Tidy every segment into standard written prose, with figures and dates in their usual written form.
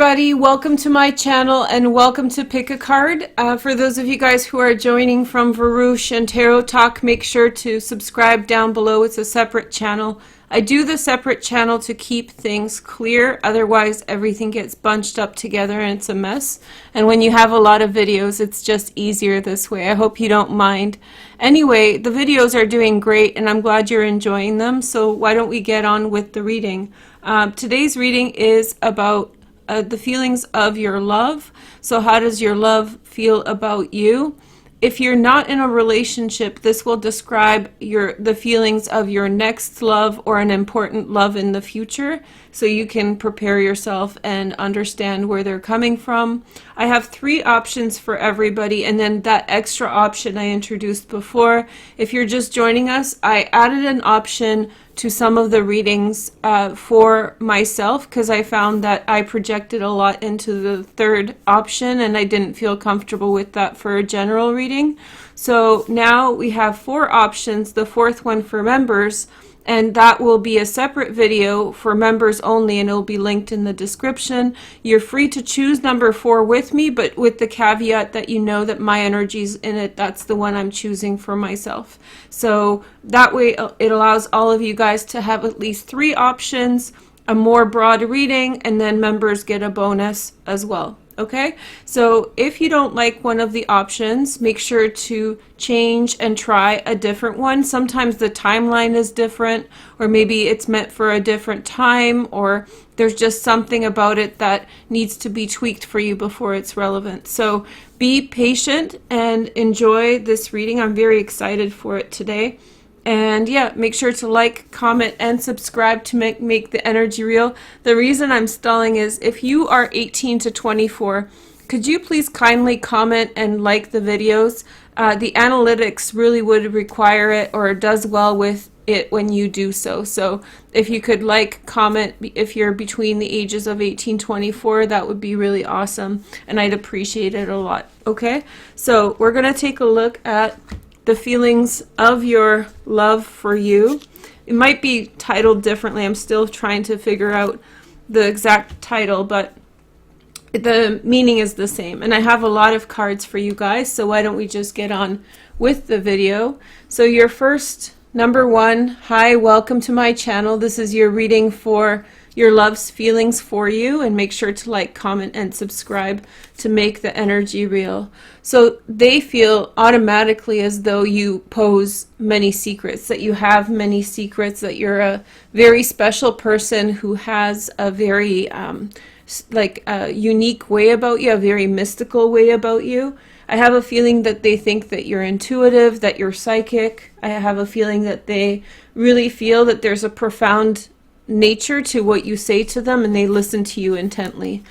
everybody, welcome to my channel and welcome to Pick a Card. For those of you guys who are joining from Varouche and Tarot Talk, make sure to subscribe down below. It's a separate channel. I do the separate channel to keep things clear, otherwise everything gets bunched up together and it's a mess. And when you have a lot of videos, it's just easier this way. I hope you don't mind. Anyway, the videos are doing great and I'm glad you're enjoying them, so why don't we get on with the reading. Today's reading is about the feelings of your love. So how does your love feel about you? If you're not in a relationship, this will describe the feelings of your next love or an important love in the future, so you can prepare yourself and understand where they're coming from. I have 3 options for everybody, and then that extra option I introduced before. If you're just joining us, I added an option to some of the readings for myself because I found that I projected a lot into the 3rd option and I didn't feel comfortable with that for a general reading. So now we have 4 options, the 4th one for members, and that will be a separate video for members only and it'll be linked in the description. You're free to choose number 4 with me, but with the caveat that you know that my energy's in it. That's the one I'm choosing for myself. So that way it allows all of you guys to have at least 3 options, a more broad reading, and then members get a bonus as well. Okay, so if you don't like one of the options, make sure to change and try a different one. Sometimes the timeline is different, or maybe it's meant for a different time, or there's just something about it that needs to be tweaked for you before it's relevant. So be patient and enjoy this reading. I'm very excited for it today. And yeah, make sure to like, comment, and subscribe to make the energy real. The reason I'm stalling is if you are 18 to 24, could you please kindly comment and like the videos? The analytics really would require it, or does well with it when you do so. So if you could like, comment, if you're between the ages of 18 to 24, that would be really awesome. And I'd appreciate it a lot. Okay, so we're going to take a look at the feelings of your love for you. It might be titled differently. I'm still trying to figure out the exact title, but the meaning is the same. And I have a lot of cards for you guys, so why don't we just get on with the video. So your first, number 1, hi, welcome to my channel. This is your reading for your love's feelings for you, and make sure to like, comment, and subscribe to make the energy real. So they feel automatically as though you pose many secrets, that you have many secrets, that you're a very special person who has a very unique way about you, a very mystical way about you. I have a feeling that they think that you're intuitive, that you're psychic. I have a feeling that they really feel that there's a profound nature to what you say to them and they listen to you intently.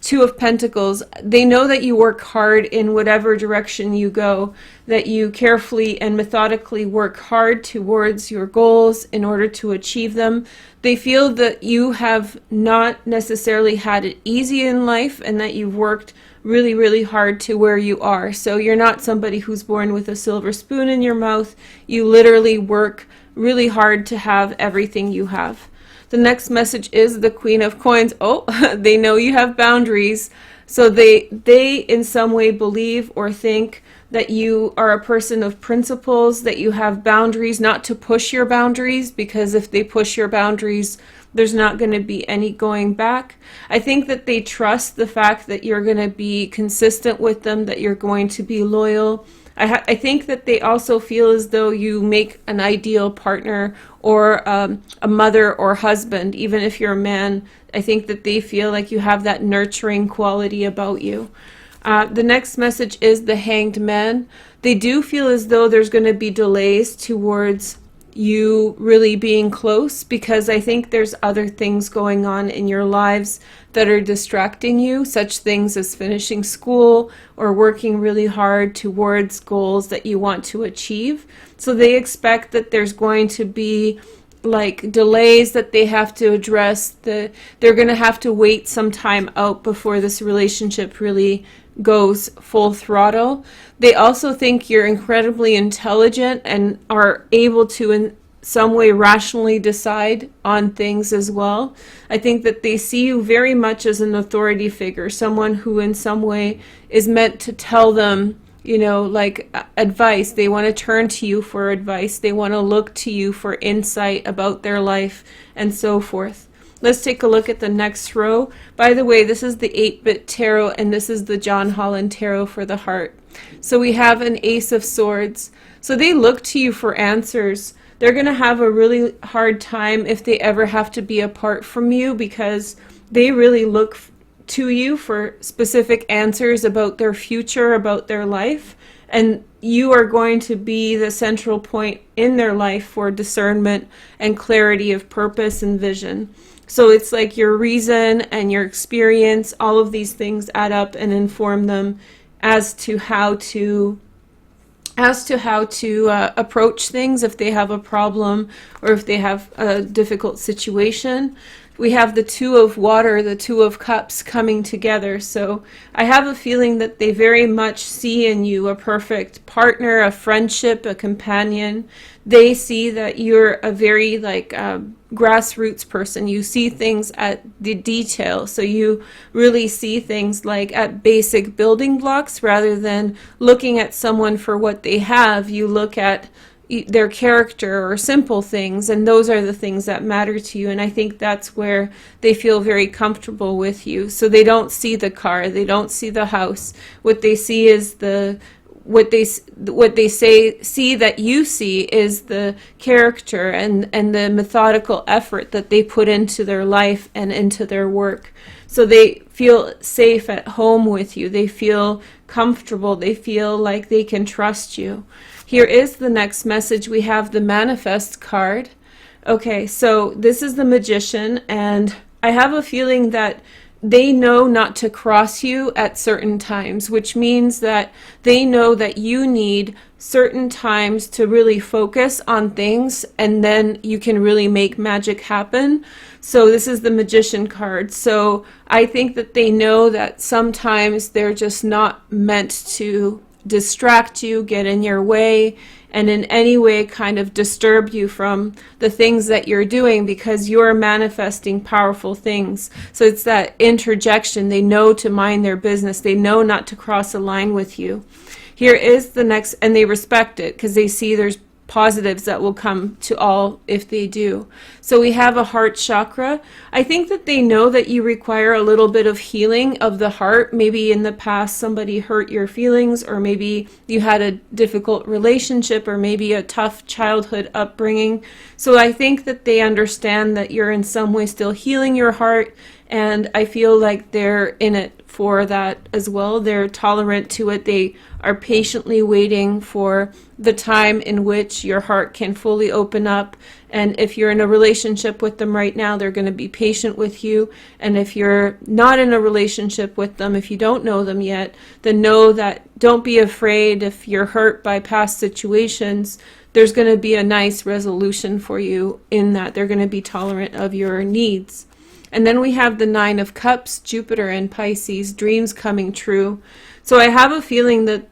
2 of Pentacles, they know that you work hard in whatever direction you go, that you carefully and methodically work hard towards your goals in order to achieve them. They feel that you have not necessarily had it easy in life and that you've worked really, really hard to where you are. So you're not somebody who's born with a silver spoon in your mouth. You literally work really hard to have everything you have. The next message is the Queen of Coins. Oh, they know you have boundaries. So they in some way believe or think that you are a person of principles, that you have boundaries, not to push your boundaries, because if they push your boundaries, there's not going to be any going back. I think that they trust the fact that you're going to be consistent with them, that you're going to be loyal. I think that they also feel as though you make an ideal partner or a mother or husband. Even if you're a man, I think that they feel like you have that nurturing quality about you. The next message is the Hanged Man. They do feel as though there's going to be delays towards you really being close, because I think there's other things going on in your lives that are distracting you, such things as finishing school or working really hard towards goals that you want to achieve. So they expect that there's going to be like delays that they have to address. They're going to have to wait some time out before this relationship really goes full throttle. They also think you're incredibly intelligent and are able to some way rationally decide on things as well. I think that they see you very much as an authority figure, someone who in some way is meant to tell them, you know, like advice. They want to turn to you for advice. They want to look to you for insight about their life and so forth. Let's take a look at the next row. By the way, this is the 8-bit tarot, and this is the John Holland tarot for the heart. So we have an Ace of Swords. So they look to you for answers. They're going to have a really hard time if they ever have to be apart from you, because they really look to you for specific answers about their future, about their life. And you are going to be the central point in their life for discernment and clarity of purpose and vision. So it's like your reason and your experience, all of these things add up and inform them as to how to approach things if they have a problem or if they have a difficult situation. We have the Two of Water, the Two of Cups coming together. So I have a feeling that they very much see in you a perfect partner, a friendship, a companion. They see that you're a very grassroots person. You see things at the detail. So you really see things like at basic building blocks rather than looking at someone for what they have. You look at their character or simple things, and those are the things that matter to you. And I think that's where they feel very comfortable with you. So they don't see the car, they don't see the house. What they see is what they see that you see is the character and the methodical effort that they put into their life and into their work. So they feel safe at home with you. They feel comfortable. They feel like they can trust you. Here is the next message. We have the Manifest card. Okay, so this is the Magician, and I have a feeling that they know not to cross you at certain times, which means that they know that you need certain times to really focus on things, and then you can really make magic happen. So this is the Magician card. So I think that they know that sometimes they're just not meant to distract you, get in your way, and in any way kind of disturb you from the things that you're doing, because you're manifesting powerful things. So it's that interjection. They know to mind their business. They know not to cross a line with you. Here is the next, and they respect it because they see there's positives that will come to all if they do. So we have a heart chakra. I think that they know that you require a little bit of healing of the heart. Maybe in the past somebody hurt your feelings, or maybe you had a difficult relationship, or maybe a tough childhood upbringing. So I think that they understand that you're in some way still healing your heart, and I feel like they're in it for that as well. They're tolerant to it. They are patiently waiting for the time in which your heart can fully open up. And if you're in a relationship with them right now, they're going to be patient with you. And if you're not in a relationship with them, if you don't know them yet, then know that don't be afraid if you're hurt by past situations. There's going to be a nice resolution for you in that. They're going to be tolerant of your needs. And then we have the Nine of Cups, Jupiter and Pisces, dreams coming true. So I have a feeling that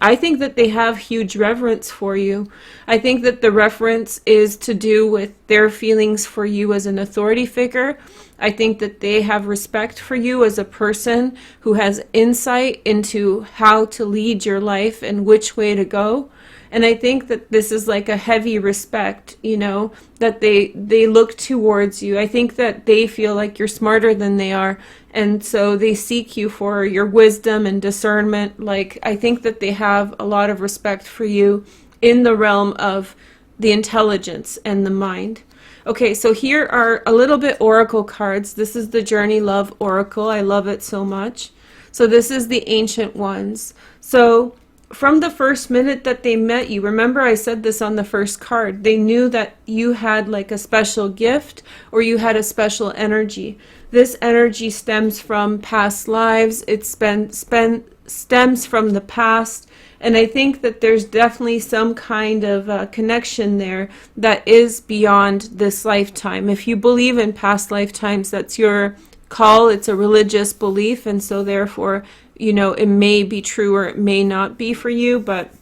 I think that they have huge reverence for you. I think that the reverence is to do with their feelings for you as an authority figure. I think that they have respect for you as a person who has insight into how to lead your life and which way to go. And I think that this is like a heavy respect, that they look towards you. I think that they feel like you're smarter than they are. And so they seek you for your wisdom and discernment. Like, I think that they have a lot of respect for you in the realm of the intelligence and the mind. Okay, so here are a little bit oracle cards. This is the Journey Love Oracle. I love it so much. So this is the Ancient Ones. So from the first minute that they met you, remember I said this on the first card, they knew that you had like a special gift or you had a special energy. This energy stems from past lives. It stems from the past. And I think that there's definitely some kind of connection there that is beyond this lifetime. If you believe in past lifetimes, that's your call. It's a religious belief, and so therefore, it may be true or it may not be for you, but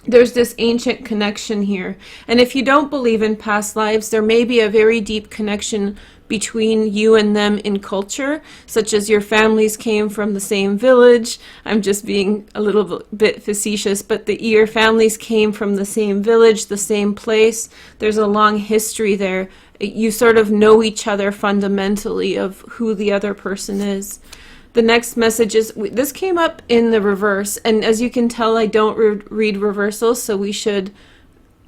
there's this ancient connection here. And if you don't believe in past lives, there may be a very deep connection between you and them in culture, such as your families came from the same village. I'm just being a little bit facetious, but your families came from the same village, the same place. There's a long history there. You sort of know each other fundamentally of who the other person is. The next message is, this came up in the reverse, and as you can tell, I don't read reversals, so we should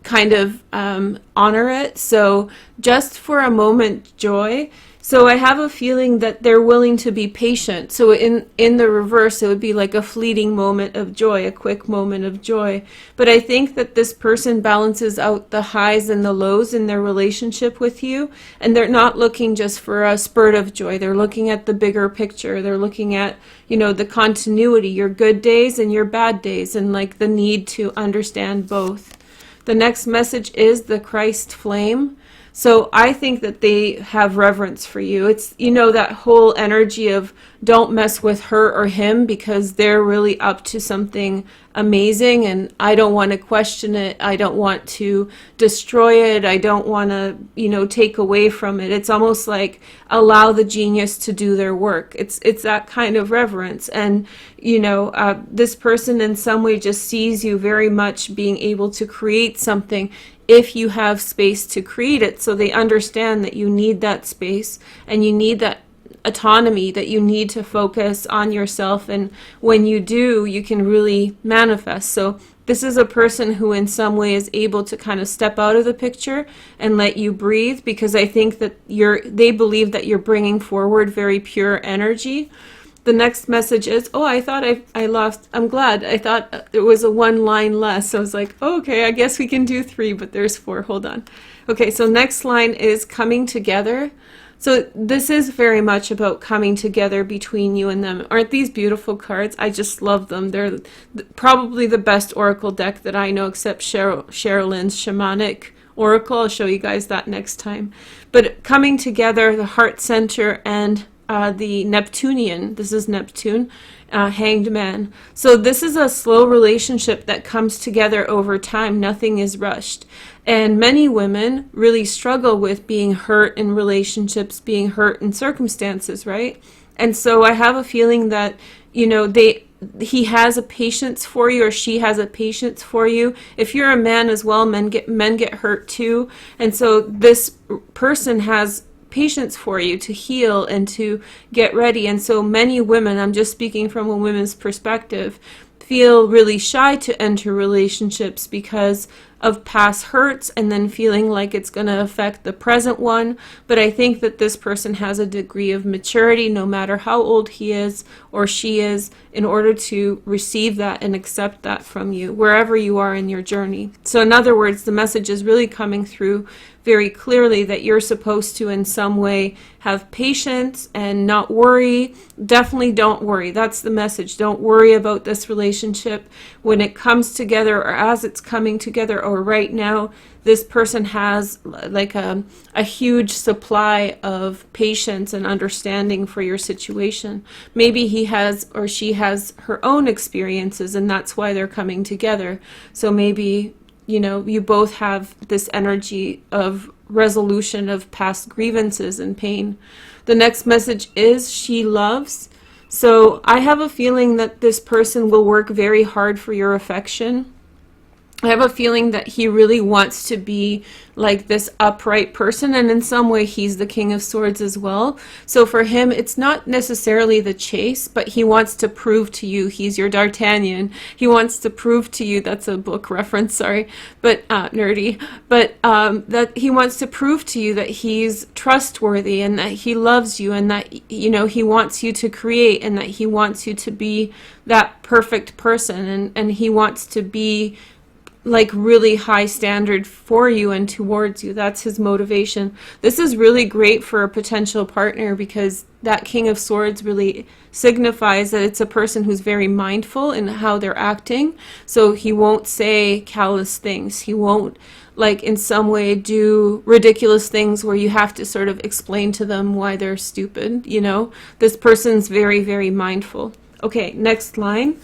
kind of honor it. So just for a moment, joy. So I have a feeling that they're willing to be patient. So in the reverse, it would be like a fleeting moment of joy, a quick moment of joy. But I think that this person balances out the highs and the lows in their relationship with you. And they're not looking just for a spurt of joy. They're looking at the bigger picture. They're looking at, you know, the continuity, your good days and your bad days, and like the need to understand both. The next message is the Christ flame. So I think that they have reverence for you. It's, you know, that whole energy of don't mess with her or him because they're really up to something amazing and I don't want to question it. I don't want to destroy it. I don't want to, you know, take away from it. It's almost like allow the genius to do their work. It's that kind of reverence. And, you know, this person in some way just sees you very much being able to create something if you have space to create it. So they understand that you need that space and you need that autonomy, that you need to focus on yourself. And when you do, you can really manifest. So this is a person who in some way is able to kind of step out of the picture and let you breathe, because I think that they believe that you're bringing forward very pure energy. The next message is, oh, I thought I lost, I'm glad. I thought there was a one line less. So I was like, oh, okay, I guess we can do 3, but there's 4. Hold on. Okay, so next line is coming together. So this is very much about coming together between you and them. Aren't these beautiful cards? I just love them. They're probably the best oracle deck that I know, except Sherilyn's shamanic oracle. I'll show you guys that next time. But coming together, the heart center and the Neptunian, this is Neptune, hanged man. So this is a slow relationship that comes together over time. Nothing is rushed. And many women really struggle with being hurt in relationships, being hurt in circumstances, right? And so I have a feeling that, you know, he has a patience for you, or she has a patience for you. If you're a man as well, men get hurt too. And so this person has patience for you to heal and to get ready. And so many women, I'm just speaking from a women's perspective, feel really shy to enter relationships because of past hurts and then feeling like it's going to affect the present one. But I think that this person has a degree of maturity, no matter how old he is or she is, in order to receive that and accept that from you, wherever you are in your journey. So in other words, the message is really coming through very clearly that you're supposed to in some way have patience and not worry. Definitely don't worry. That's the message. Don't worry about this relationship. When it comes together, or as it's coming together, or right now, this person has like a huge supply of patience and understanding for your situation. Maybe he has or she has her own experiences, and that's why they're coming together. So maybe, you know, you both have this energy of resolution of past grievances and pain. The next message is she loves. So I have a feeling that this person will work very hard for your affection. I have a feeling that he really wants to be like this upright person, and in some way he's the King of Swords as well. So for him, it's not necessarily the chase, but he wants to prove to you he's your D'Artagnan. He wants to prove to you, that's a book reference, sorry, but nerdy, but that he wants to prove to you that he's trustworthy and that he loves you, and that, you know, he wants you to create, and that he wants you to be that perfect person, and he wants to be like really high standard for you and towards you. That's his motivation. This is really great for a potential partner, because that King of Swords really signifies that it's a person who's very mindful in how they're acting. So he won't say callous things. He won't, like, in some way do ridiculous things where you have to sort of explain to them why they're stupid, you know? This person's very, very mindful. Okay, next line.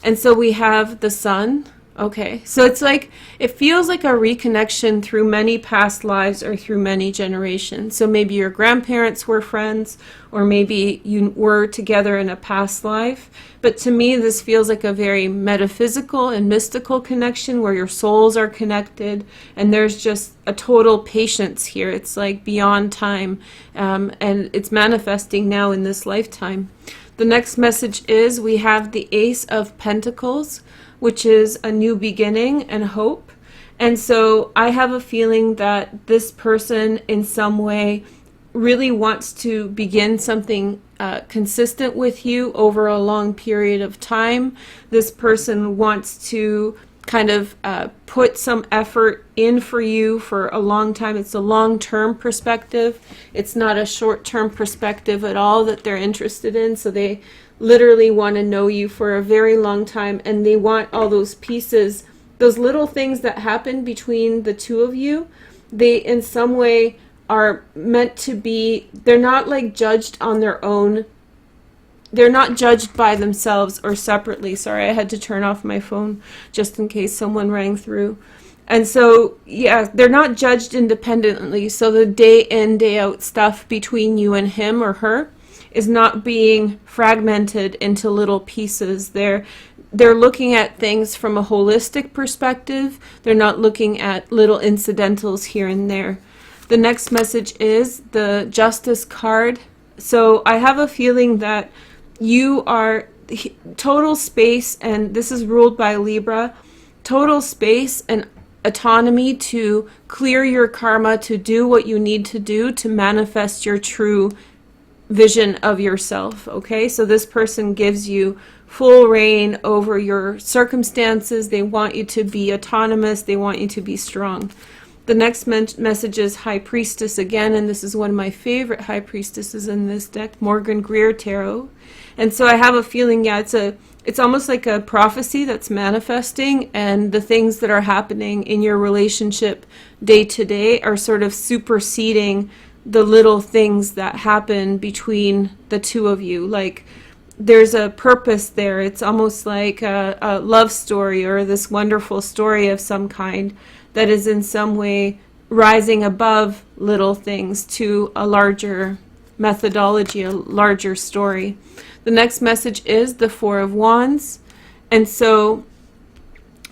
And so we have the sun. Okay, so it's like, it feels like a reconnection through many past lives or through many generations. So maybe your grandparents were friends, or maybe you were together in a past life. But to me, this feels like a very metaphysical and mystical connection where your souls are connected, and there's just a total patience here. It's like beyond time, and it's manifesting now in this lifetime. The next message is we have the Ace of Pentacles, which is a new beginning and hope. And so I have a feeling that this person in some way really wants to begin something consistent with you over a long period of time. This person wants to kind of put some effort in for you for a long time. It's a long-term perspective. It's not a short-term perspective at all that they're interested in. So they literally want to know you for a very long time, and they want all those pieces, those little things that happen between the two of you. They in some way are meant to be, they're not like judged on their own. They're not judged by themselves or separately. Sorry, I had to turn off my phone just in case someone rang through. And so, yeah, they're not judged independently. So the day in, day out stuff between you and him or her is not being fragmented into little pieces. They're looking at things from a holistic perspective. They're not looking at little incidentals here and there. The next message is the Justice card. So I have a feeling that you are total space, and this is ruled by Libra, total space and autonomy to clear your karma, to do what you need to do to manifest your true vision of yourself. Okay, so this person gives you full reign over your circumstances. They want you to be autonomous. They want you to be strong. The next message is High Priestess again, and this is one of my favorite High Priestesses in this deck, Morgan Greer Tarot. And so I have a feeling, yeah, it's almost like a prophecy that's manifesting, and the things that are happening in your relationship day to day are sort of superseding the little things that happen between the two of you. Like, there's a purpose there. It's almost like a love story or this wonderful story of some kind that is in some way rising above little things to a larger methodology, a larger story. The next message is the Four of Wands. And so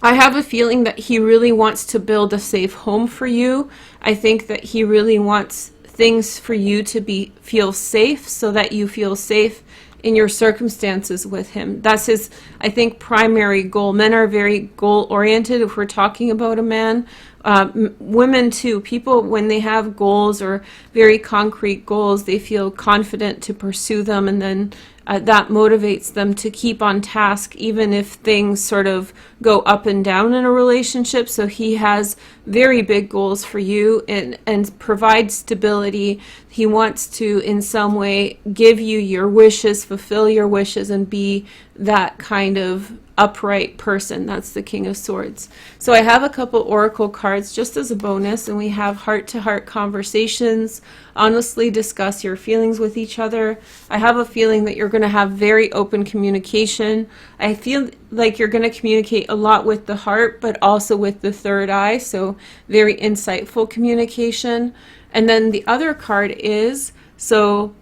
I have a feeling that he really wants to build a safe home for you. I think that he really wants things for you to feel safe, so that you feel safe in your circumstances with him. That's his, I think, primary goal. Men are very goal-oriented if we're talking about a man. Women too. People, when they have goals or very concrete goals, they feel confident to pursue them, and then that motivates them to keep on task even if things sort of go up and down in a relationship. So he has very big goals for you and provide stability. He wants to in some way give you your wishes, fulfill your wishes, and be that kind of upright person. That's the King of Swords. So I have a couple oracle cards just as a bonus, and we have heart-to-heart conversations. Honestly discuss your feelings with each other. I have a feeling that you're going to have very open communication. I feel like you're going to communicate a lot with the heart, but also with the third eye, so very insightful communication. And then the other card is, so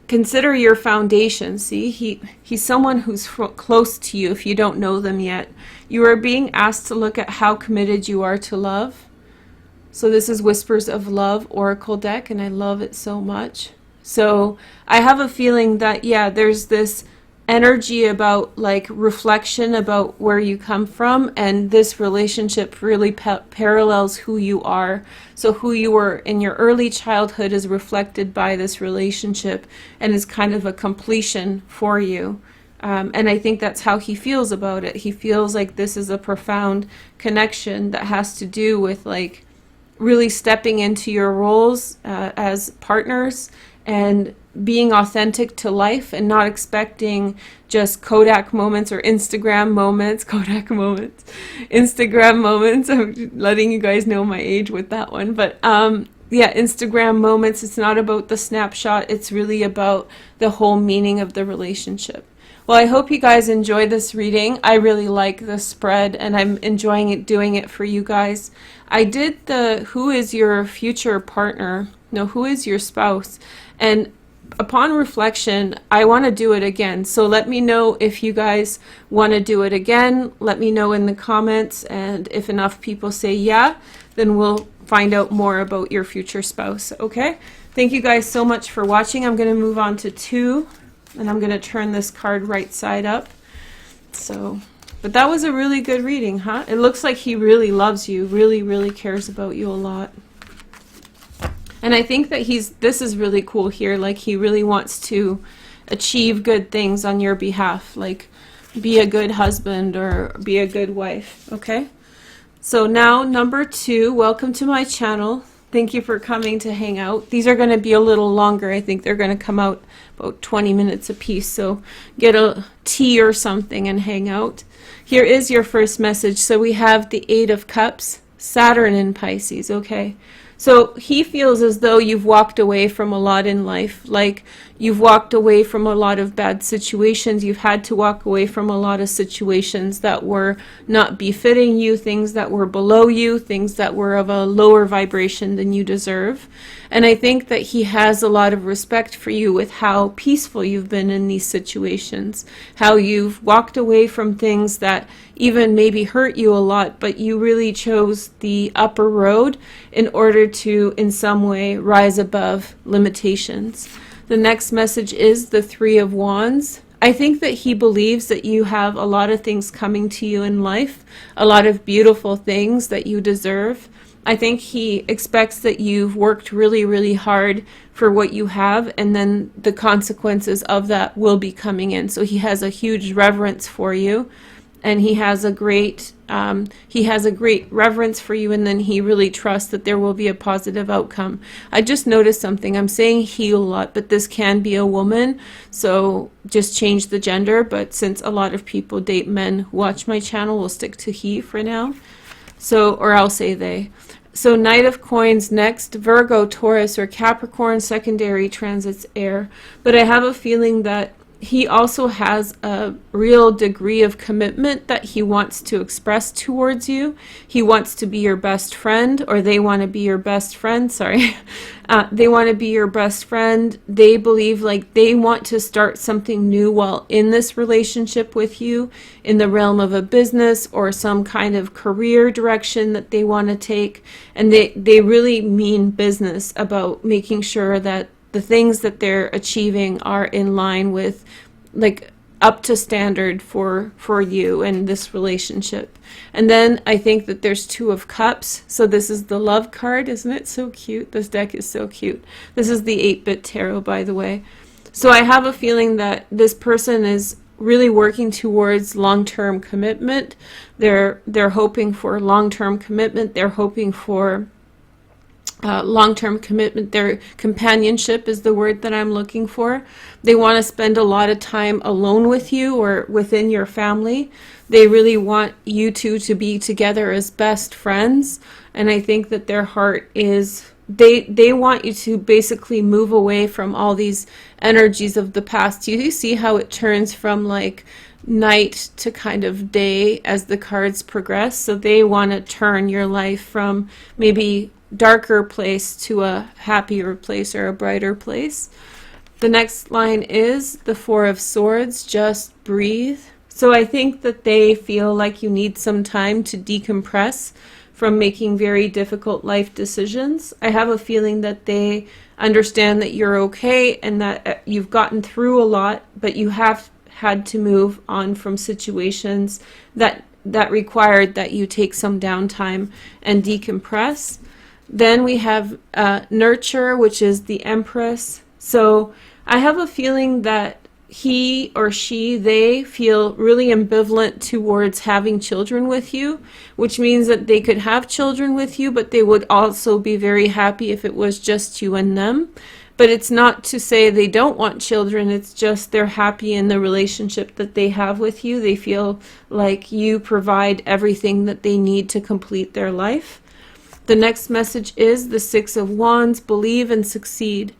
consider your foundation. See, he's someone who's close to you if you don't know them yet. You are being asked to look at how committed you are to love. So this is Whispers of Love Oracle deck, and I love it so much. So I have a feeling that, yeah, there's this energy about like reflection about where you come from, and this relationship really parallels who you are. So who you were in your early childhood is reflected by this relationship and is kind of a completion for you. And I think that's how he feels about it. He feels like this is a profound connection that has to do with like really stepping into your roles as partners and being authentic to life and not expecting just Kodak moments or Instagram moments. Instagram moments. I'm letting you guys know my age with that one. But yeah, Instagram moments. It's not about the snapshot. It's really about the whole meaning of the relationship. Well, I hope you guys enjoy this reading. I really like this spread, and I'm enjoying it, doing it for you guys. I did the who is your future partner? No, who is your spouse? And upon reflection, I want to do it again. So let me know if you guys want to do it again. Let me know in the comments, and if enough people say yeah, then we'll find out more about your future spouse. Okay? Thank you guys so much for watching. I'm going to move on to 2, and I'm going to turn this card right side up. So, but that was a really good reading, huh? It looks like he really loves you, really, really cares about you a lot. And I think that this is really cool here, like he really wants to achieve good things on your behalf, like be a good husband or be a good wife, okay? So now number 2, welcome to my channel. Thank you for coming to hang out. These are going to be a little longer. I think they're going to come out about 20 minutes a piece, so get a tea or something and hang out. Here is your first message. So we have the 8 of Cups, Saturn in Pisces, okay? So he feels as though you've walked away from a lot in life, like you've walked away from a lot of bad situations. You've had to walk away from a lot of situations that were not befitting you, things that were below you, things that were of a lower vibration than you deserve. And I think that he has a lot of respect for you with how peaceful you've been in these situations, how you've walked away from things that even maybe hurt you a lot, but you really chose the upper road in order to, in some way, rise above limitations. The next message is the 3 of Wands. I think that he believes that you have a lot of things coming to you in life, a lot of beautiful things that you deserve. I think he expects that you've worked really, really hard for what you have, and then the consequences of that will be coming in. So he has a huge reverence for you, and he has a great reverence for you, and then he really trusts that there will be a positive outcome. I just noticed something. I'm saying he a lot, but this can be a woman, so just change the gender. But since a lot of people date men who watch my channel, we'll stick to he for now. So, or I'll say they. So Knight of Coins next, Virgo, Taurus, or Capricorn, secondary transits air. But I have a feeling that he also has a real degree of commitment that he wants to express towards you. He wants to be your best friend, or they want to be your best friend, sorry. They want to be your best friend. They believe like they want to start something new while in this relationship with you, in the realm of a business or some kind of career direction that they want to take. And they really mean business about making sure that the things that they're achieving are in line with, like, up to standard for you and this relationship. And then I think that there's 2 of Cups. So this is the love card. Isn't it so cute? This deck is so cute. This is the 8-bit tarot, by the way. So I have a feeling that this person is really working towards long-term commitment. They're hoping for long-term commitment. They're hoping for long-term commitment. Their companionship is the word that I'm looking for. They want to spend a lot of time alone with you or within your family. They really want you two to be together as best friends. And I think that their heart is, they want you to basically move away from all these energies of the past. You see how it turns from like night to kind of day as the cards progress. So they want to turn your life from maybe darker place to a happier place or a brighter place. The next line is the 4 of Swords, just breathe. So I think that they feel like you need some time to decompress from making very difficult life decisions. I have a feeling that they understand that you're okay and that you've gotten through a lot, but you have had to move on from situations that required that you take some downtime and decompress. Then we have Nurture, which is the Empress. So I have a feeling that he or she, they feel really ambivalent towards having children with you, which means that they could have children with you, but they would also be very happy if it was just you and them. But it's not to say they don't want children, it's just they're happy in the relationship that they have with you. They feel like you provide everything that they need to complete their life. The next message is the 6 of Wands, believe and succeed.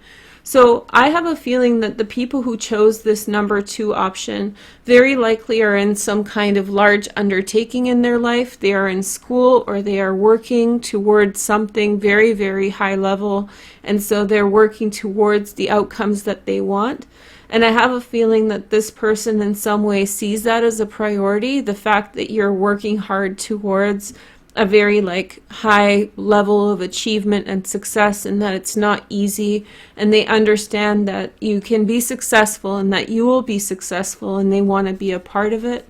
So I have a feeling that the people who chose this number 2 option very likely are in some kind of large undertaking in their life. They are in school or they are working towards something very, very high level. And so they're working towards the outcomes that they want. And I have a feeling that this person in some way sees that as a priority, the fact that you're working hard towards a very high level of achievement and success, and that it's not easy, and they understand that you can be successful and that you will be successful, and they want to be a part of it.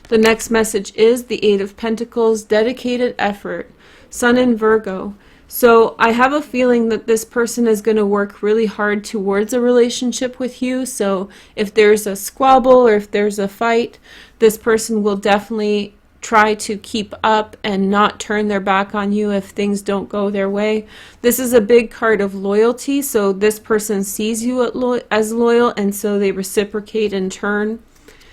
The next message is the 8 of Pentacles, dedicated effort, Sun in Virgo. So I have a feeling that this person is going to work really hard towards a relationship with you. So if there's a squabble or if there's a fight, this person will definitely try to keep up and not turn their back on you if things don't go their way. This is a big card of loyalty, so this person sees you as loyal, and so they reciprocate in turn.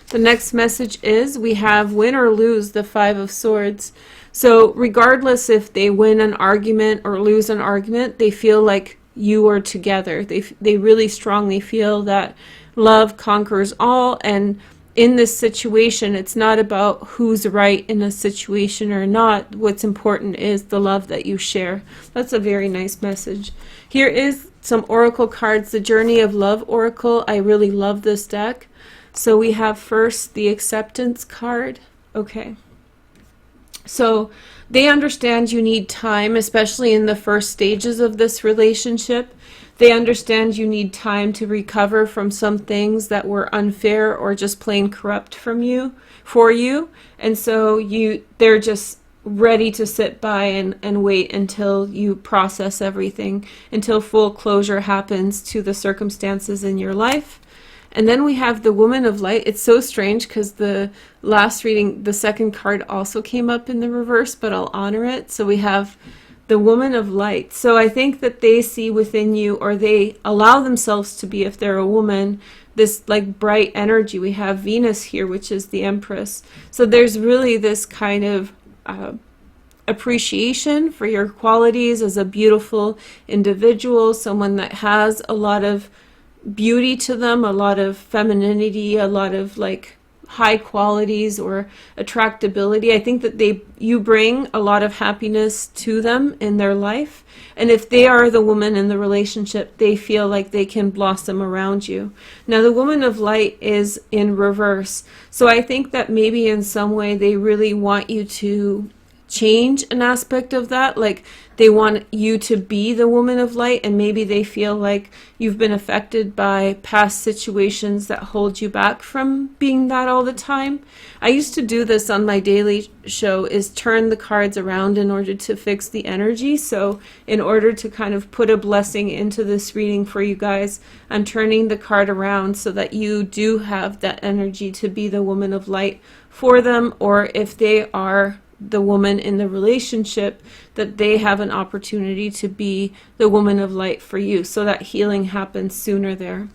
The next message is we have win or lose, the 5 of Swords. So regardless if they win an argument or lose an argument, they feel like you are together. They really strongly feel that love conquers all, and in this situation, it's not about who's right in a situation or not. What's important is the love that you share. That's a very nice message. Here is some oracle cards, the Journey of Love Oracle. I really love this deck. So we have first the Acceptance card. Okay. So they understand you need time, especially in the first stages of this relationship. They understand you need time to recover from some things that were unfair or just plain corrupt for you. And so they're just ready to sit by and wait until you process everything, until full closure happens to the circumstances in your life. And then we have the Woman of Light. It's so strange because the last reading, the second card also came up in the reverse, but I'll honor it. So we have the Woman of Light. So I think that they see within you, or they allow themselves to be, if they're a woman, this bright energy. We have Venus here, which is the Empress. So there's really this kind of appreciation for your qualities as a beautiful individual, someone that has a lot of beauty to them, a lot of femininity, a lot of high qualities or attractability. I think that you bring a lot of happiness to them in their life, and if they are the woman in the relationship, they feel like they can blossom around you. Now the Woman of Light is in reverse, so I think that maybe in some way they really want you to change an aspect of that. They want you to be the Woman of Light, and maybe they feel like you've been affected by past situations that hold you back from being that all the time. I used to do this on my daily show, is turn the cards around in order to fix the energy. So in order to kind of put a blessing into this reading for you guys, I'm turning the card around so that you do have that energy to be the Woman of Light for them, or if they are the woman in the relationship, that they have an opportunity to be the Woman of Light for you, so that healing happens sooner there.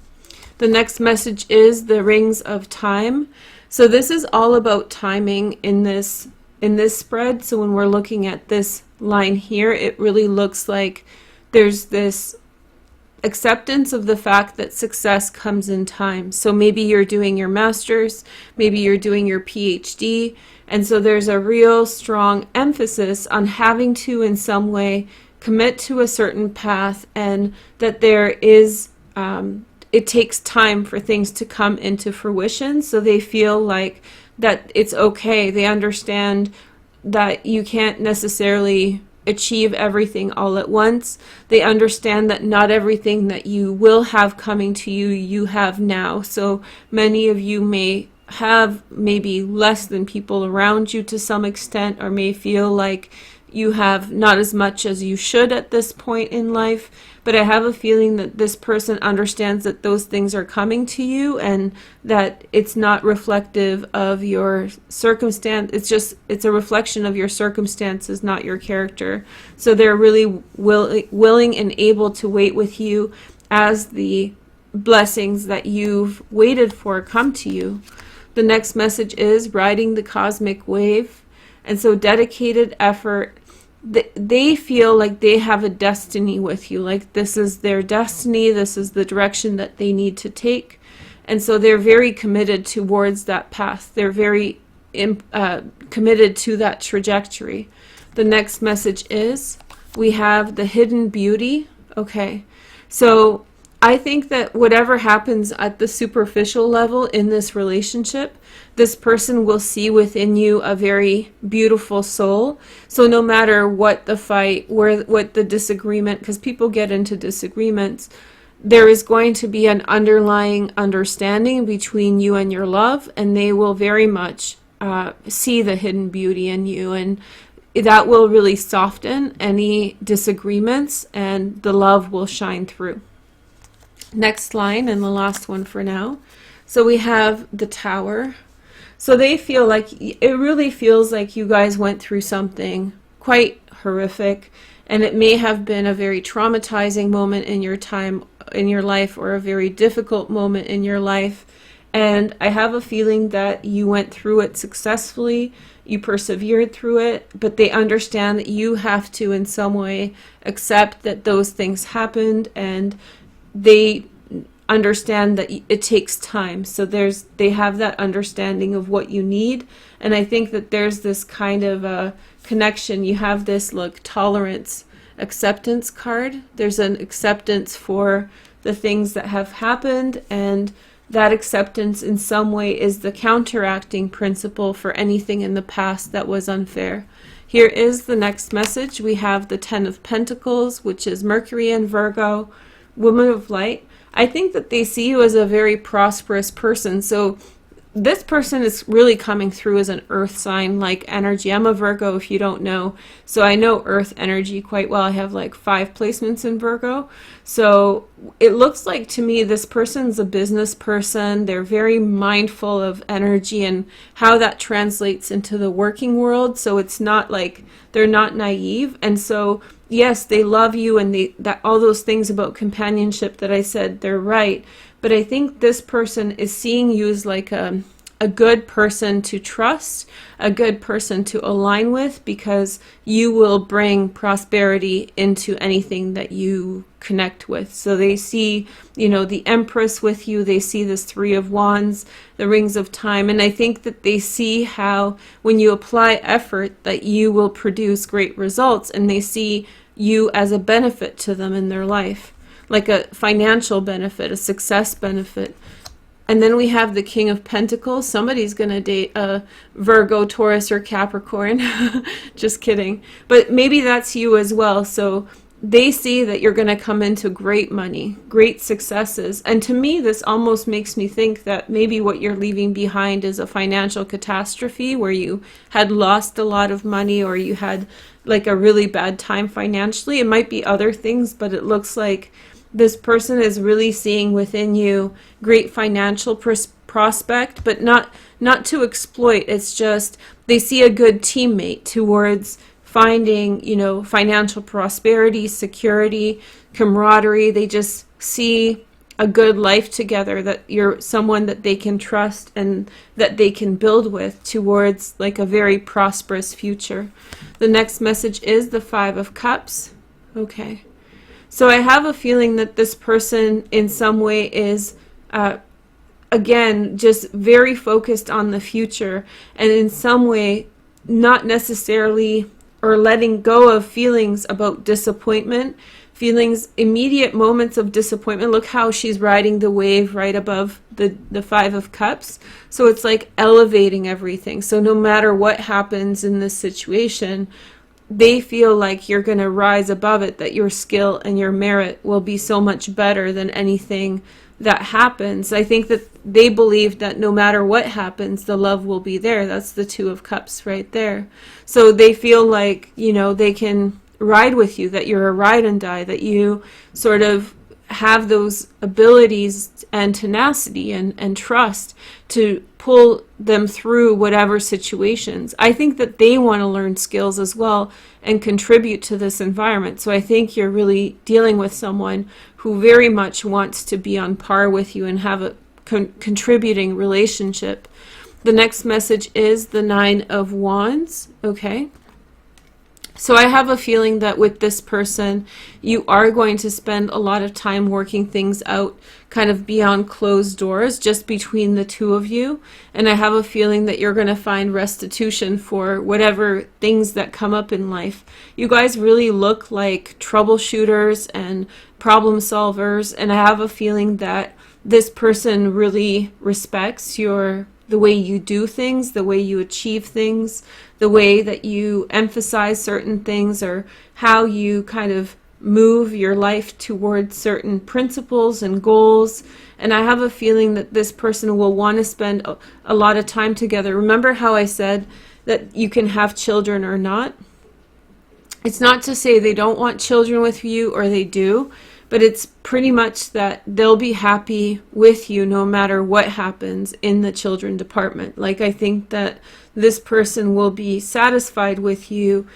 The next message is the Rings of Time. So this is all about timing in this spread. So when we're looking at this line here, it really looks like there's this acceptance of the fact that success comes in time. So maybe you're doing your master's, maybe you're doing your PhD, and so there's a real strong emphasis on having to in some way commit to a certain path, and that there is it takes time for things to come into fruition. So they feel like that it's okay. They understand that you can't necessarily achieve everything all at once. They understand that not everything that you will have coming to you, you have now. So many of you may have maybe less than people around you to some extent, or may feel like you have not as much as you should at this point in life. But I have a feeling that this person understands that those things are coming to you, and that it's not reflective of your circumstance. It's a reflection of your circumstances, not your character. So they're really willing and able to wait with you as the blessings that you've waited for come to you. The next message is riding the cosmic wave. And so dedicated effort, they feel like they have a destiny with you, like this is their destiny, this is the direction that they need to take. And so they're very committed towards that path. They're very committed to that trajectory. The next message is we have the hidden beauty. Okay, so I think that whatever happens at the superficial level in this relationship, this person will see within you a very beautiful soul. So no matter what the fight, what the disagreement, because people get into disagreements, there is going to be an underlying understanding between you and your love, and they will very much see the hidden beauty in you, and that will really soften any disagreements, and the love will shine through. Next line, and the last one for now. So we have the Tower. So they feel like, it really feels like you guys went through something quite horrific, and it may have been a very traumatizing moment in your time, in your life, or a very difficult moment in your life. And I have a feeling that you went through it successfully, you persevered through it, but they understand that you have to in some way accept that those things happened, and they understand that it takes time. So they have that understanding of what you need. And I think that there's this kind of a connection. You have this tolerance, acceptance card. There's an acceptance for the things that have happened, and that acceptance in some way is the counteracting principle for anything in the past that was unfair. Here is the next message. We have the Ten of Pentacles, which is Mercury and Virgo, Woman of Light. I think that they see you as a very prosperous person. So this person is really coming through as an earth sign like energy. I'm a Virgo, if you don't know. So I know earth energy quite well. I have like 5 placements in Virgo. So it looks like to me this person's a business person. They're very mindful of energy and how that translates into the working world. So it's not like they're not naive. And so yes, they love you, and that all those things about companionship that I said, they're right. But I think this person is seeing you as like a good person to trust, a good person to align with, because you will bring prosperity into anything that you connect with. So they see, the Empress with you. They see this 3 of Wands, the Rings of Time. And I think that they see how when you apply effort that you will produce great results, and they see you as a benefit to them in their life, like a financial benefit, a success benefit. And then we have the King of Pentacles. Somebody's going to date a Virgo, Taurus, or Capricorn. Just kidding. But maybe that's you as well. So they see that you're going to come into great money, great successes. And to me, this almost makes me think that maybe what you're leaving behind is a financial catastrophe where you had lost a lot of money, or you had like a really bad time financially. It might be other things, but it looks like this person is really seeing within you great financial prospect, but not to exploit. It's just they see a good teammate towards finding, financial prosperity, security, camaraderie. They just see a good life together, that you're someone that they can trust and that they can build with towards like a very prosperous future. The next message is the 5 of Cups. Okay. So I have a feeling that this person in some way is, again, just very focused on the future, and in some way not necessarily, or letting go of feelings about disappointment, immediate moments of disappointment. Look how she's riding the wave right above the 5 of Cups. So it's like elevating everything. So no matter what happens in this situation, they feel like you're going to rise above it, that your skill and your merit will be so much better than anything that happens. I think that they believe that no matter what happens, the love will be there. That's the 2 of Cups right there. So they feel like, they can ride with you, that you're a ride and die, that you sort of have those abilities and tenacity and trust to pull them through whatever situations. I think that they want to learn skills as well and contribute to this environment. So I think you're really dealing with someone who very much wants to be on par with you and have a contributing relationship. The next message is the 9 of Wands. Okay. So I have a feeling that with this person, you are going to spend a lot of time working things out kind of beyond closed doors, just between the two of you. And I have a feeling that you're going to find restitution for whatever things that come up in life. You guys really look like troubleshooters and problem solvers. And I have a feeling that this person really respects the way you do things, the way you achieve things, the way that you emphasize certain things, or how you kind of move your life towards certain principles and goals. And I have a feeling that this person will want to spend a lot of time together. Remember how I said that you can have children or not? It's not to say they don't want children with you, or they do, but it's pretty much that they'll be happy with you no matter what happens in the children department. Like, I think that this person will be satisfied with you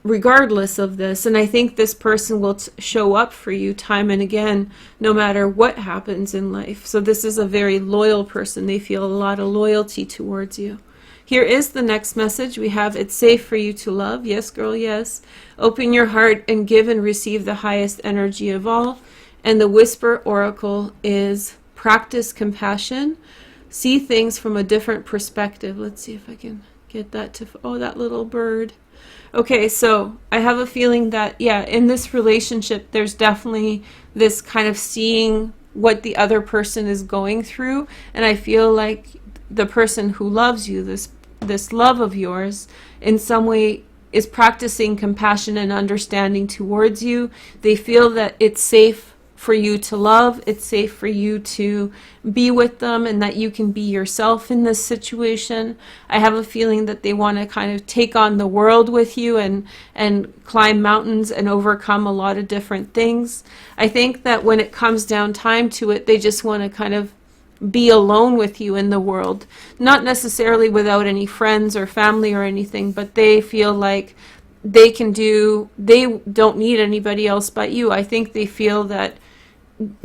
regardless of this. And I think this person will show up for you time and again, no matter what happens in life. So this is a very loyal person. They feel a lot of loyalty towards you. Here is the next message. We have, it's safe for you to love. Yes, girl, yes. Open your heart and give and receive the highest energy of all. And the whisper oracle is practice compassion. See things from a different perspective. Let's see if I can get that to, oh, that little bird. Okay, so I have a feeling that, yeah, in this relationship, there's definitely this kind of seeing what the other person is going through. And I feel like the person who loves you, this love of yours, in some way is practicing compassion and understanding towards you. They feel that it's safe for you to love, it's safe for you to be with them, and that you can be yourself in this situation. I have a feeling that they want to kind of take on the world with you and climb mountains and overcome a lot of different things. I think that when it comes down time to it, they just want to kind of be alone with you in the world. Not necessarily without any friends or family or anything, but they feel like they don't need anybody else but you. I think they feel that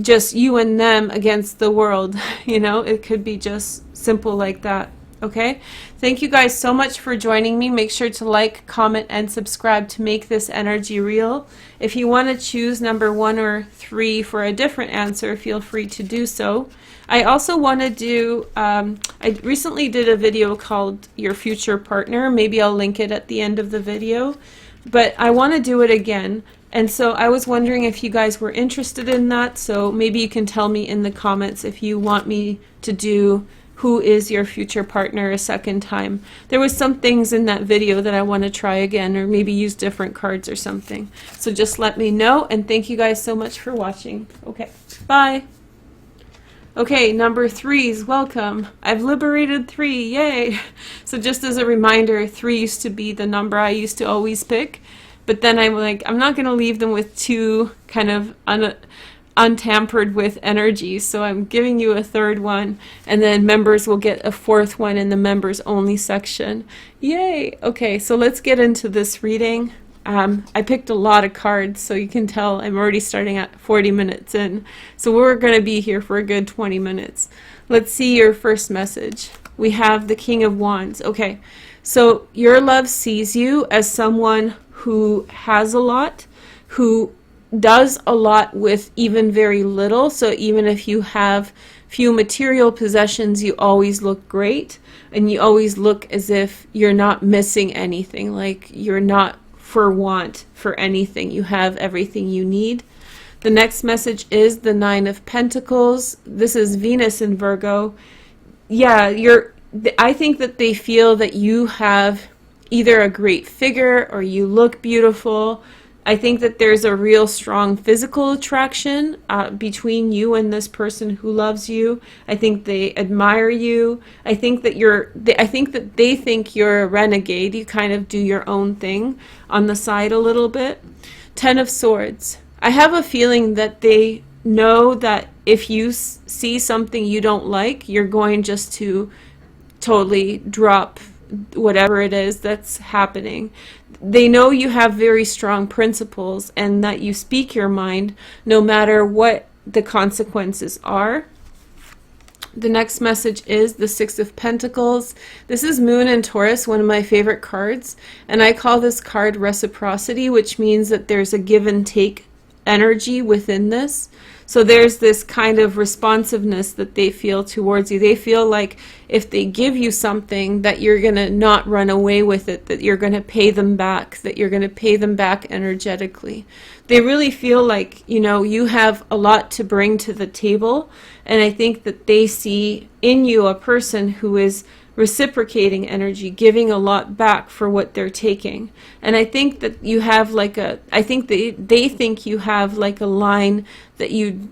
just you and them against the world, you know, it could be just simple like that. Okay, thank you guys so much for joining me. Make sure to like, comment, and subscribe to make this energy real. If you want to choose number 1 or 3 for a different answer, feel free to do so. I also want to do, I recently did a video called Your Future Partner. Maybe I'll link it at the end of the video, but I want to do it again. And so I was wondering if you guys were interested in that, so maybe you can tell me in the comments if you want me to do Who is Your Future Partner a second time. There was some things in that video that I want to try again, or maybe use different cards or something. So just let me know, and thank you guys so much for watching. Okay, bye. Okay, number 3s, welcome. I've liberated 3, yay! So just as a reminder, 3 used to be the number I used to always pick. But then I'm like, I'm not going to leave them with 2 kind of untampered with energies. So I'm giving you a 3rd one, and then members will get a 4th one in the members only section. Yay! Okay, so let's get into this reading. I picked a lot of cards, so you can tell I'm already starting at 40 minutes in. So we're going to be here for a good 20 minutes. Let's see your first message. We have the King of Wands. Okay, so your love sees you as someone who has a lot, who does a lot with even very little. So even if you have few material possessions, you always look great, and you always look as if you're not missing anything, like you're not for want for anything. You have everything you need. The next message is the 9 of Pentacles. This is Venus in Virgo. Yeah, I think that they feel that you have either a great figure or you look beautiful. I think that there's a real strong physical attraction between you and this person who loves you. I think they admire you. I think that they think you're a renegade. You kind of do your own thing on the side a little bit. 10 of Swords. I have a feeling that they know that if you see something you don't like, you're going just to totally drop whatever it is that's happening. They know you have very strong principles and that you speak your mind no matter what the consequences are. The next message is the Six of Pentacles. This is Moon and Taurus, one of my favorite cards, and I call this card reciprocity, which means that there's a give and take energy within this. So there's this kind of responsiveness that they feel towards you. They feel like if they give you something, that you're going to not run away with it, that you're going to pay them back, that you're going to pay them back energetically. They really feel like, you know, you have a lot to bring to the table, and I think that they see in you a person who is reciprocating energy, giving a lot back for what they're taking. And I think that you have like I think they think you have like a line that you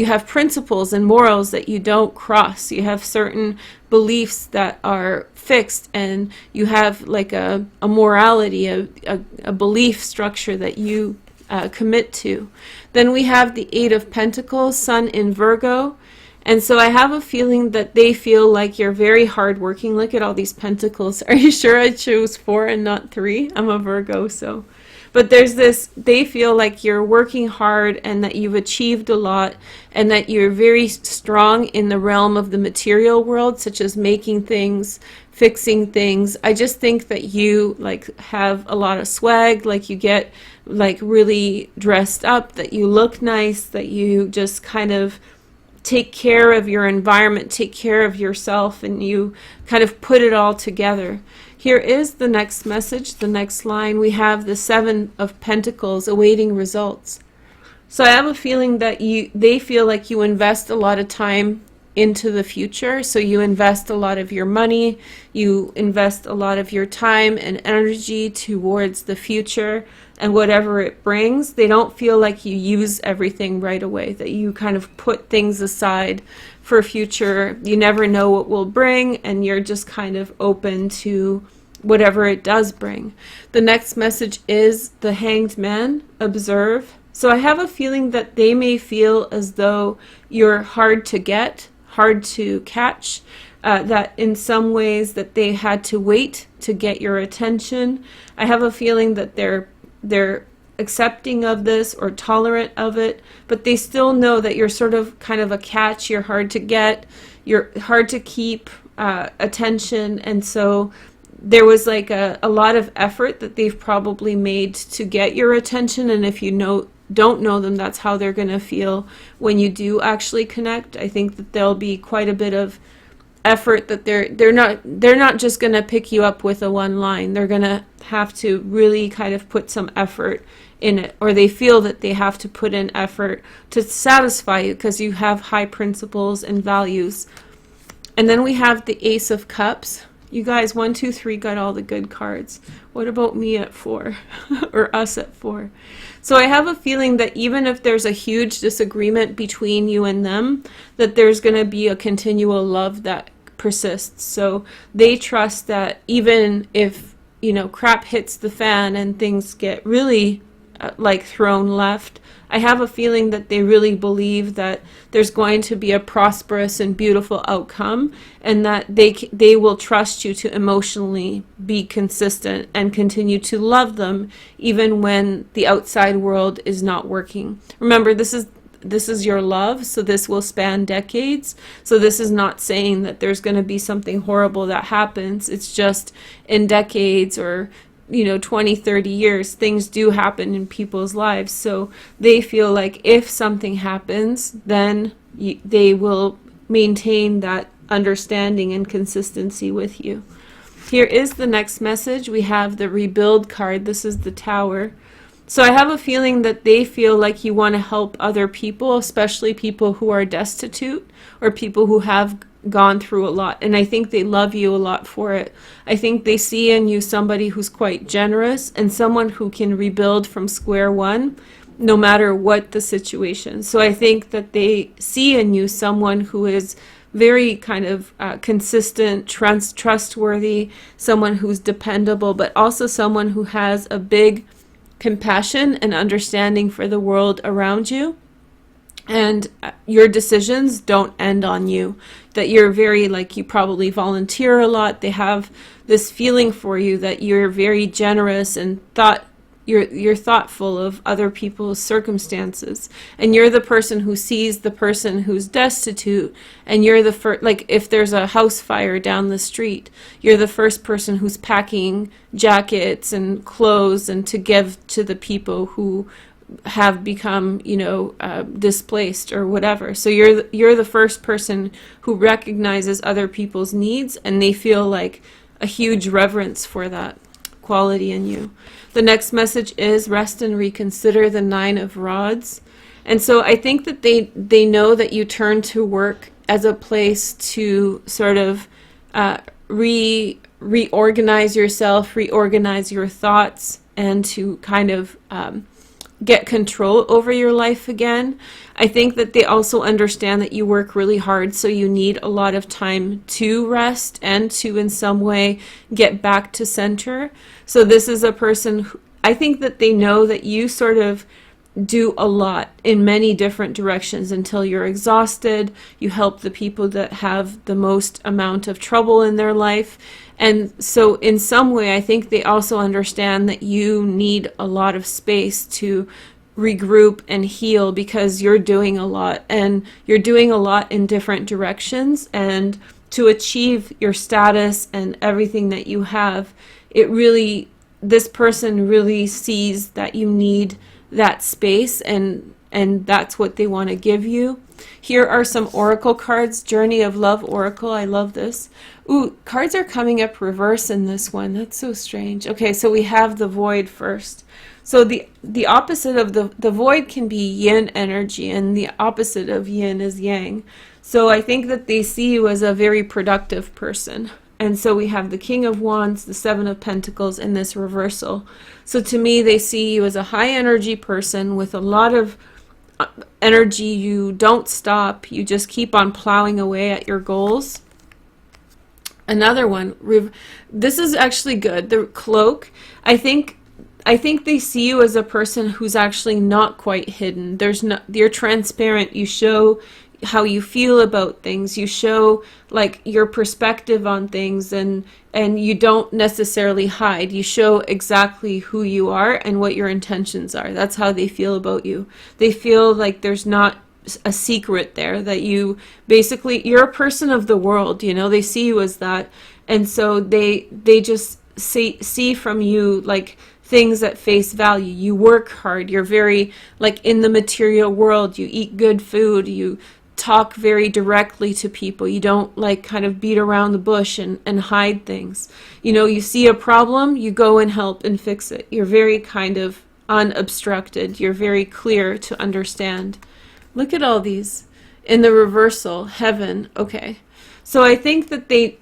have principles and morals that you don't cross. You have certain beliefs that are fixed, and you have like a morality, a belief structure that you commit to. Then we have the Eight of Pentacles, Sun in Virgo. And so I have a feeling that they feel like you're very hardworking. Look at all these pentacles. Are you sure I chose 4 and not 3? I'm a Virgo, so. But there's this, they feel like you're working hard and that you've achieved a lot and that you're very strong in the realm of the material world, such as making things, fixing things. I just think that you like have a lot of swag, like you get like really dressed up, that you look nice, that you just kind of take care of your environment, take care of yourself, and you kind of put it all together. Here is the next message, the next line. We have the Seven of Pentacles, awaiting results. So I have a feeling that they feel like you invest a lot of time into the future. So you invest a lot of your money, you invest a lot of your time and energy towards the future and whatever it brings. They don't feel like you use everything right away, that you kind of put things aside for future. You never know what will bring, and you're just kind of open to whatever it does bring. The next message is the Hanged Man, observe. So I have a feeling that they may feel as though you're hard to get, hard to catch, that in some ways that they had to wait to get your attention. I have a feeling that they're accepting of this or tolerant of it, but they still know that you're sort of kind of a catch. You're hard to get, you're hard to keep attention, and so there was like a lot of effort that they've probably made to get your attention, and if you don't know them, that's how they're going to feel when you do actually connect. I think that there'll be quite a bit of effort, that they're not just going to pick you up with a one line. They're going to have to really kind of put some effort in it, or they feel that they have to put in effort to satisfy you because you have high principles and values. And then we have the Ace of Cups. You guys, 1, 2, 3 got all the good cards. What about me at 4 or us at 4? So I have a feeling that even if there's a huge disagreement between you and them, that there's going to be a continual love that persists. So they trust that even if, you know, crap hits the fan and things get really like thrown left, I have a feeling that they really believe that there's going to be a prosperous and beautiful outcome, and that they will trust you to emotionally be consistent and continue to love them even when the outside world is not working. Remember, this is your love, so this will span decades. So this is not saying that there's going to be something horrible that happens. It's just in decades or 20, 30 years, things do happen in people's lives. So they feel like if something happens, then they will maintain that understanding and consistency with you. Here is the next message. We have the Rebuild card. This is the Tower. So I have a feeling that they feel like you want to help other people, especially people who are destitute or people who have gone through a lot, and I think they love you a lot for it. I think they see in you somebody who's quite generous and someone who can rebuild from square one no matter what the situation. So I think that they see in you someone who is very kind of consistent, trustworthy, someone who's dependable, but also someone who has a big compassion and understanding for the world around you. And your decisions don't end on you, that you're very, like, you probably volunteer a lot. They have this feeling for you that you're very generous and you're thoughtful of other people's circumstances, and you're the person who sees the person who's destitute, and you're the first, like if there's a house fire down the street, you're the first person who's packing jackets and clothes and to give to the people who have become, displaced or whatever. So you're the first person who recognizes other people's needs, and they feel like a huge reverence for that quality in you. The next message is rest and reconsider, the 9 of Rods. And so I think that they know that you turn to work as a place to sort of reorganize yourself, reorganize your thoughts, and to kind of get control over your life again. I think that they also understand that you work really hard, so you need a lot of time to rest and to in some way get back to center. So this is a person who, I think that they know that you sort of do a lot in many different directions until you're exhausted. You help the people that have the most amount of trouble in their life. And so in some way, I think they also understand that you need a lot of space to regroup and heal, because you're doing a lot, and you're doing a lot in different directions. And to achieve your status and everything that you have, this person really sees that you need that space, and that's what they want to give you. Here are some oracle cards. Journey of Love Oracle. I love this. Ooh, cards are coming up reverse in this one. That's so strange. Okay, so we have the Void first. So the opposite of the Void can be yin energy, and the opposite of yin is yang. So I think that they see you as a very productive person. And so we have the King of Wands, the 7 of Pentacles in this reversal. So to me, they see you as a high energy person with a lot of energy. You don't stop. You just keep on plowing away at your goals. Another one, this is actually good. The Cloak, I think they see you as a person who's actually not quite hidden. You're transparent. You show how you feel about things. You show like your perspective on things, and you don't necessarily hide. You show exactly who you are and what your intentions are. That's how they feel about you. They feel like there's not a secret there, that you're a person of the world, they see you as that. And so they just see from you like things at face value. You work hard. You're very like in the material world. You eat good food. You talk very directly to people. You don't like kind of beat around the bush and hide things. You see a problem, you go and help and fix it. You're very kind of unobstructed. You're very clear to understand. Look at all these. In the reversal, Heaven. Okay. So I think that they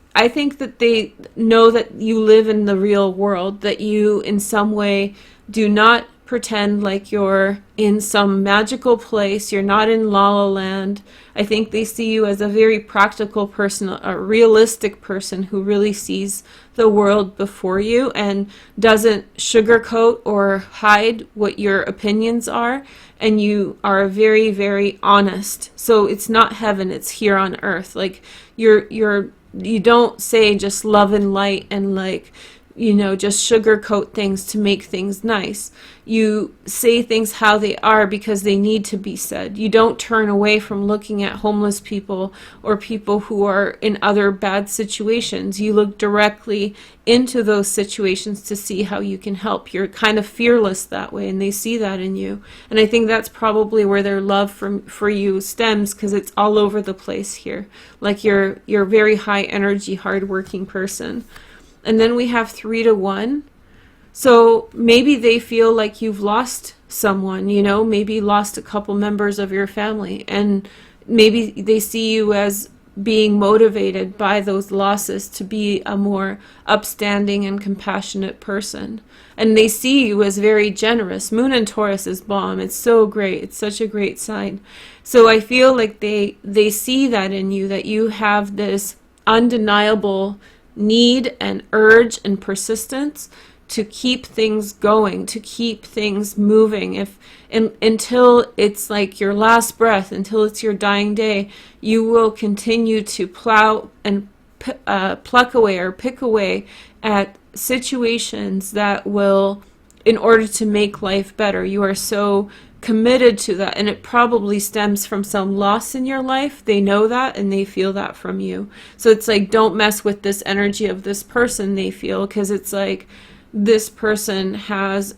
know that you live in the real world, that you in some way do not pretend like you're in some magical place. You're not in La La Land. I think they see you as a very practical person, a realistic person who really sees the world before you and doesn't sugarcoat or hide what your opinions are. And you are very, very honest. So it's not heaven, it's here on earth. Like you don't say just love and light and like, just sugarcoat things to make things nice. You say things how they are because they need to be said. You don't turn away from looking at homeless people or people who are in other bad situations. You look directly into those situations to see how you can help. You're kind of fearless that way, and they see that in you. And I think that's probably where their love for you stems, because it's all over the place here. Like you're a very high energy, hardworking person. And then we have 3 to 1. So maybe they feel like you've lost someone, maybe lost a couple members of your family. And maybe they see you as being motivated by those losses to be a more upstanding and compassionate person. And they see you as very generous. Moon in Taurus is bomb. It's so great. It's such a great sign. So I feel like they see that in you, that you have this undeniable need and urge and persistence to keep things going, to keep things moving. Until it's like your last breath, until it's your dying day, you will continue to plow and pluck away or pick away at situations that will in order to make life better. You are so committed to that, and it probably stems from some loss in your life. They know that and they feel that from you. So it's like, don't mess with this energy of this person, they feel, because it's like this person has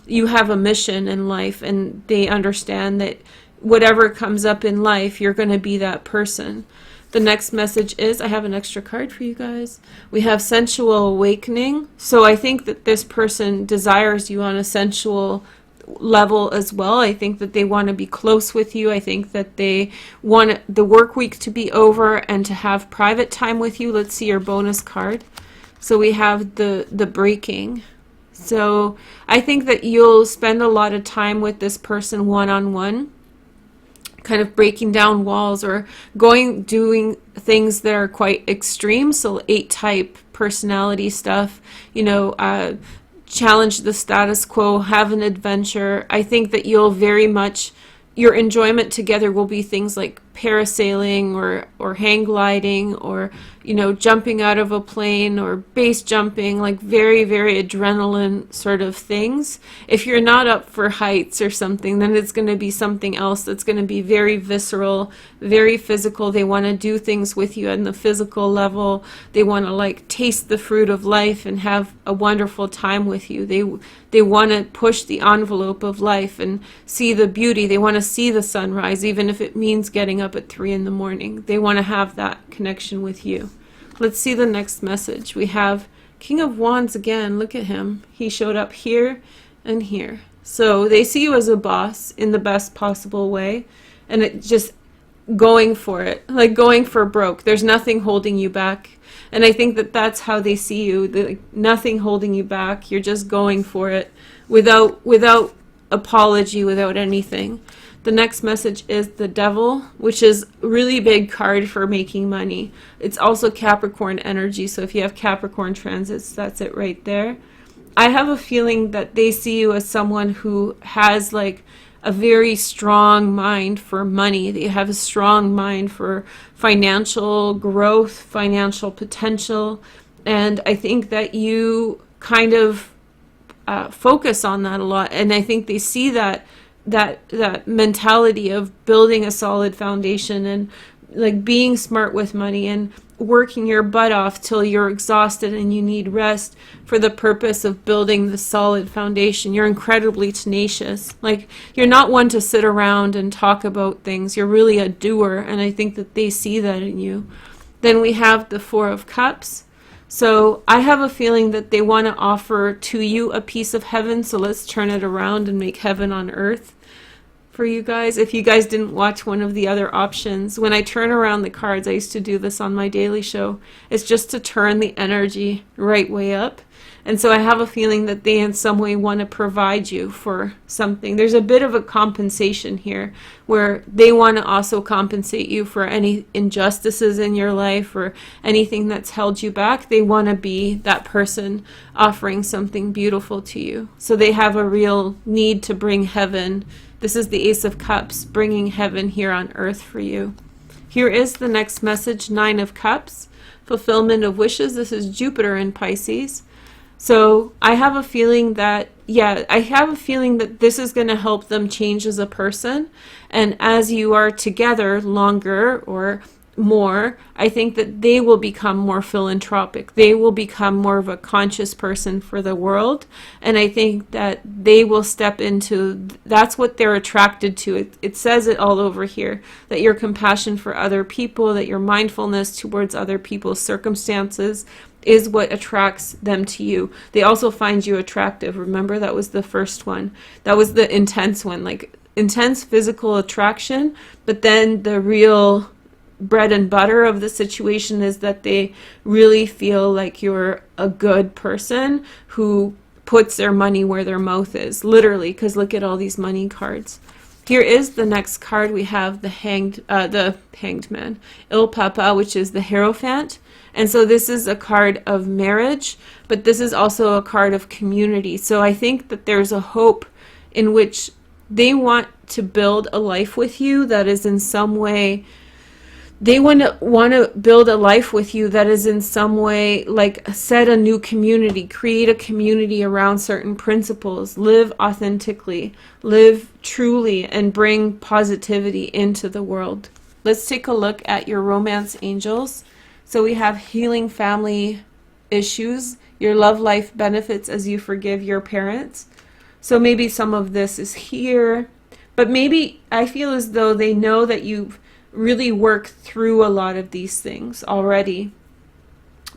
you have a mission in life, and they understand that whatever comes up in life, you're going to be that person. The next message is, I have an extra card for you guys. We have sensual awakening. So I think that this person desires you on a sensual level as well. I think that they want to be close with you. I think that they want the work week to be over and to have private time with you. Let's see your bonus card. So we have the breaking. So I think that you'll spend a lot of time with this person one-on-one, kind of breaking down walls or doing things that are quite extreme. So 8-type personality stuff, challenge the status quo, have an adventure. I think that you'll very much, your enjoyment together will be things like parasailing or hang gliding, or jumping out of a plane, or base jumping, like very, very adrenaline sort of things. If you're not up for heights or something, then it's going to be something else that's going to be very visceral, very physical. They want to do things with you on the physical level. They want to like taste the fruit of life and have a wonderful time with you. They want to push the envelope of life and see the beauty. They want to see the sunrise, even if it means getting up at 3 in the morning. They want to have that connection with you. Let's see the next message. We have King of Wands again. Look at him. He showed up here and here. So they see you as a boss in the best possible way, and it just going for it, like going for broke. There's nothing holding you back. And I think that that's how they see you. Nothing holding you back. You're just going for it without apology, without anything. The next message is the Devil, which is a really big card for making money. It's also Capricorn energy, so if you have Capricorn transits, that's it right there. I have a feeling that they see you as someone who has like a very strong mind for money. They have a strong mind for financial growth, financial potential, and I think that you kind of focus on that a lot. And I think they see that mentality of building a solid foundation and like being smart with money and working your butt off till you're exhausted and you need rest for the purpose of building the solid foundation. You're incredibly tenacious. Like, you're not one to sit around and talk about things. You're really a doer, and I think that they see that in you. Then we have the Four of Cups. So I have a feeling that they want to offer to you a piece of heaven. So let's turn it around and make heaven on earth for you guys. If you guys didn't watch one of the other options, when I turn around the cards, I used to do this on my daily show. It's just to turn the energy right way up. And so I have a feeling that they in some way want to provide you for something. There's a bit of a compensation here where they want to also compensate you for any injustices in your life or anything that's held you back. They want to be that person offering something beautiful to you. So they have a real need to bring heaven. This is the Ace of Cups, bringing heaven here on earth for you. Here is the next message, Nine of Cups, fulfillment of wishes. This is Jupiter in Pisces. So I have a feeling that, this is going to help them change as a person. And as you are together longer or more, I think that they will become more philanthropic. They will become more of a conscious person for the world. And I think that they will step into, that's what they're attracted to. It says it all over here, that your compassion for other people, that your mindfulness towards other people's circumstances is what attracts them to you. They also find you attractive. Remember, that was the first one. That was the intense one, like intense physical attraction. But then the real bread and butter of the situation is that they really feel like you're a good person who puts their money where their mouth is, literally, because look at all these money cards. Here is the next card. We have the hanged man, Il Papa, which is the Hierophant. And so this is a card of marriage, but this is also a card of community. So I think that there's a hope in which they want to build a life with you that is in some way they want to build a life with you that is in some way like set a new community, create a community around certain principles, live authentically, live truly, and bring positivity into the world. Let's take a look at your romance angels. So we have healing family issues, your love life benefits as you forgive your parents. So maybe some of this is here, but maybe I feel as though they know that you've really worked through a lot of these things already.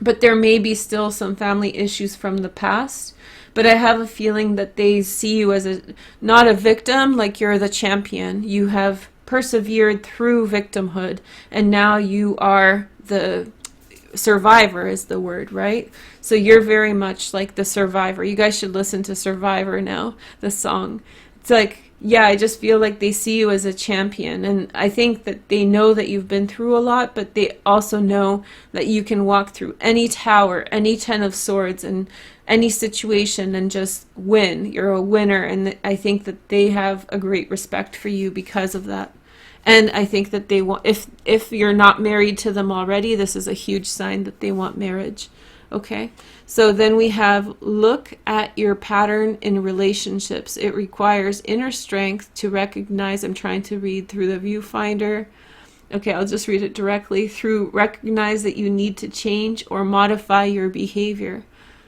But there may be still some family issues from the past. But I have a feeling that they see you as not a victim, like you're the champion. You have persevered through victimhood, and now you are the survivor is the word, right? So you're very much like the survivor. You guys should listen to Survivor now, the song. It's like, yeah, I just feel like they see you as a champion. And I think that they know that you've been through a lot, but they also know that you can walk through any tower, any 10 of swords, and any situation and just win. You're a winner. And I think that they have a great respect for you because of that. And I think that they want, if you're not married to them already, this is a huge sign that they want marriage. Okay, so then we have look at your pattern in relationships. It requires inner strength to recognize. I'm trying to read through the viewfinder. Okay, I'll just read it directly. Through recognize that you need to change or modify your behavior.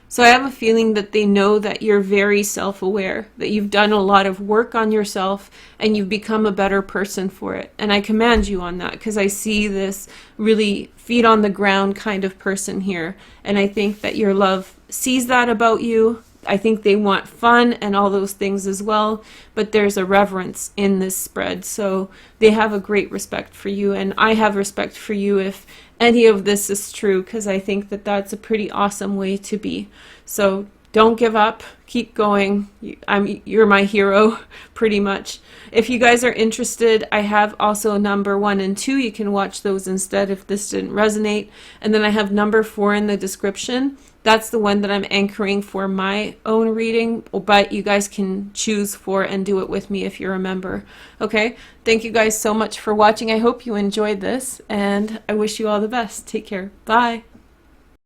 So I have a feeling that they know that you're very self-aware, that you've done a lot of work on yourself and you've become a better person for it. And I commend you on that because I see this really feet on the ground kind of person here. And I think that your love sees that about you. I think they want fun and all those things as well, but there's a reverence in this spread. So they have a great respect for you, and I have respect for you if any of this is true, because I think that that's a pretty awesome way to be. So don't give up, keep going. You're my hero, pretty much. If you guys are interested, I have also number 1 and 2. You can watch those instead if this didn't resonate. And then I have number 4 in the description. That's the one that I'm anchoring for my own reading, but you guys can choose for and do it with me if you're a member. Okay, thank you guys so much for watching. I hope you enjoyed this, and I wish you all the best. Take care. Bye.